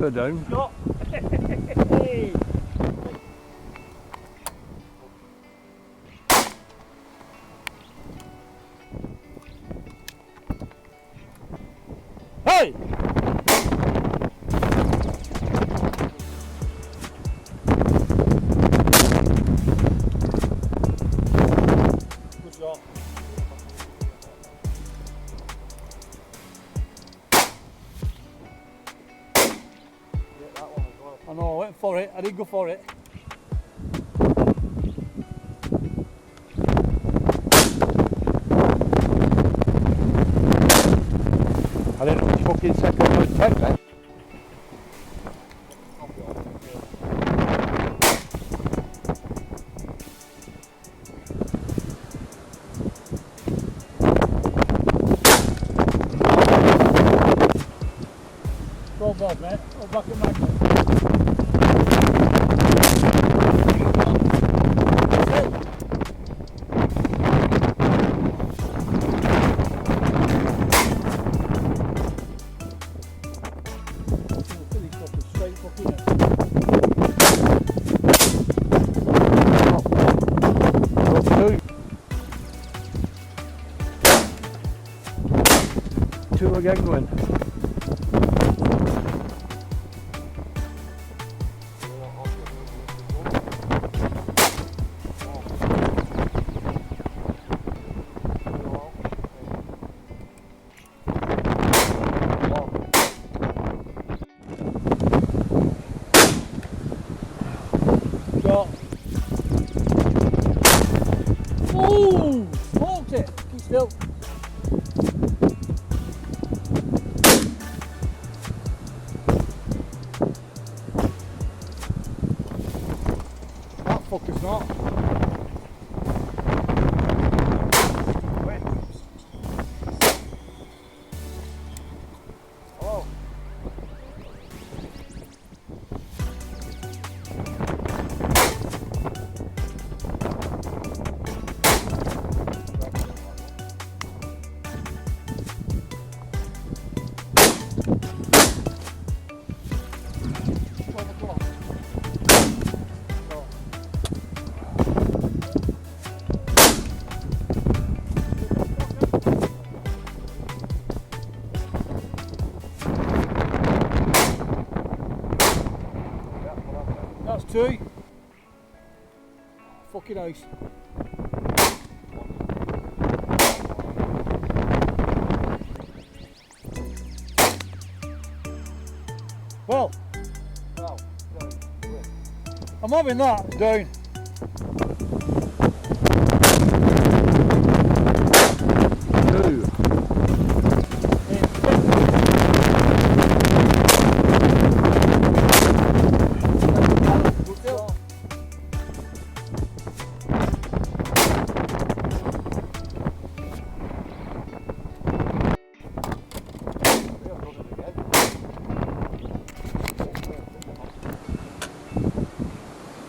They're down. Got. Hey! Good shot. I know, I went for it. I did go for it. I didn't know which fucking second I would take then. Go Bob, mate. Go back at Magnum. Two again going. Shot. Ooh! Smoked it! Keep still. That fucker's not. Oh. That's two. Fucking ice. Well, I'm having that down. Two.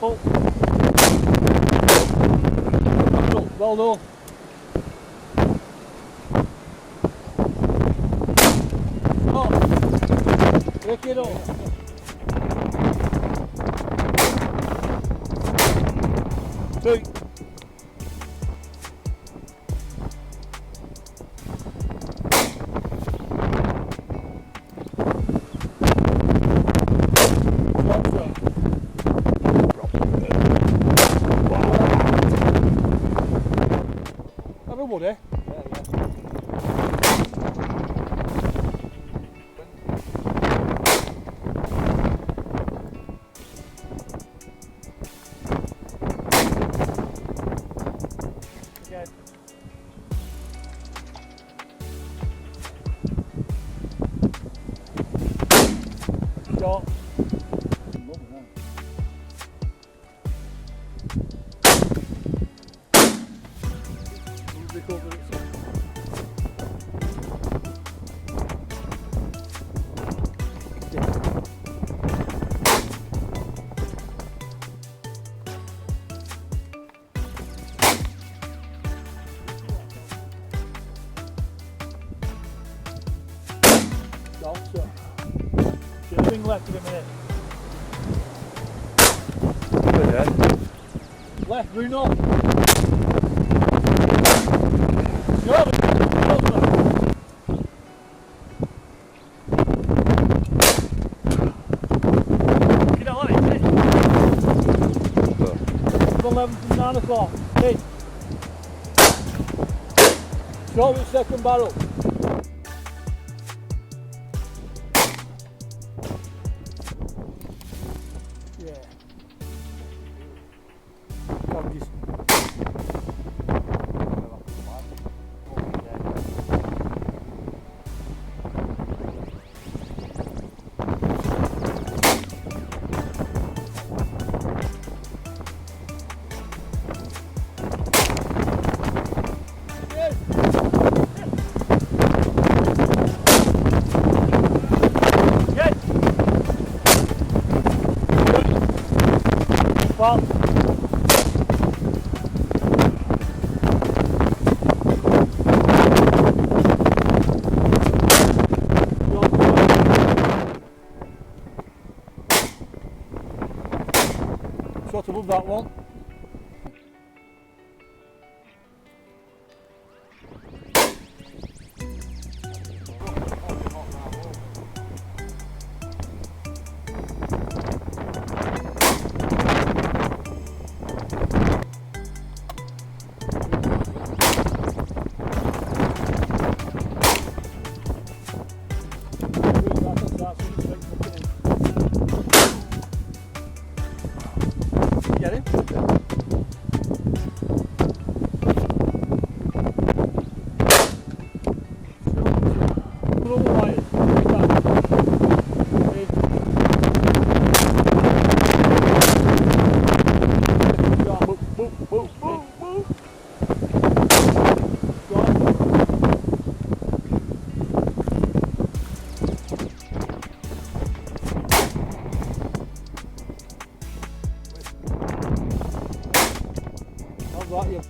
Oh. Well done. Oh. Break it up. Two. Wood, eh? Again. Shot. Swing left in a minute. Good then. Left, Bruno. Go. Get on it. 11 from 9 o'clock. Hey. Shot with second barrel. Yeah. Come just. Well, shot above that one. Get him? Right, you.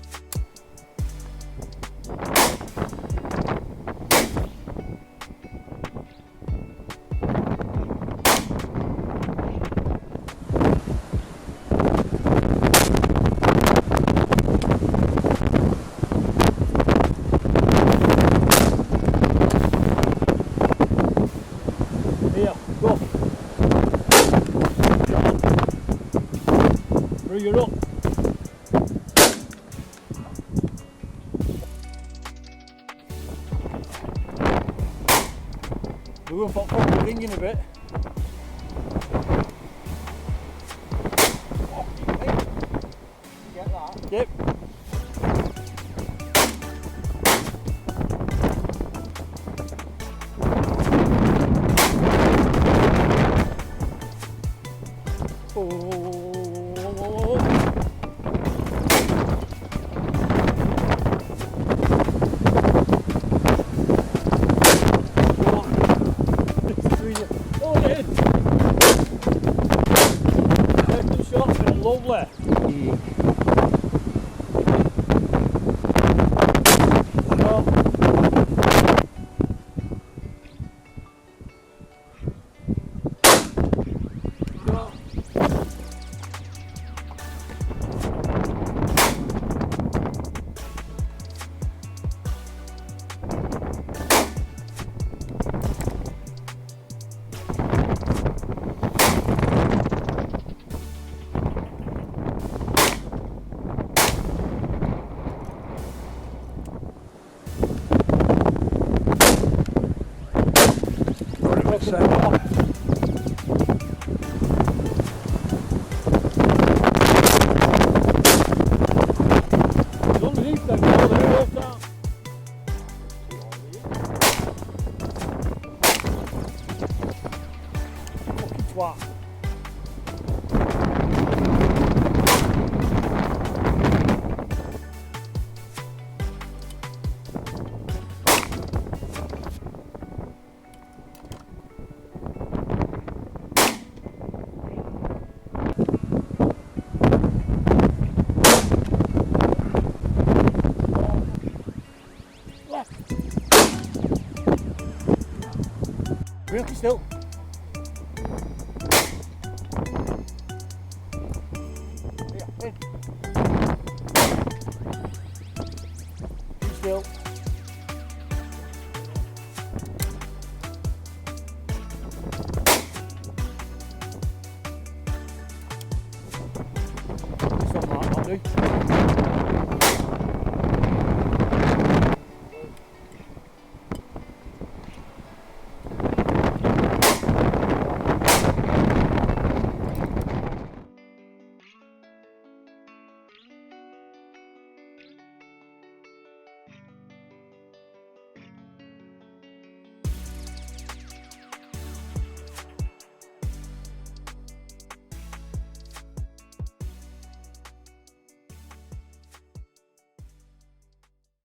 Here, go. Bring her up. We will pop the ring in a bit. Get that? Yep. Lovely. Wow. Really still. Yeah, in. Keep still. Stop, Mark, I'll do.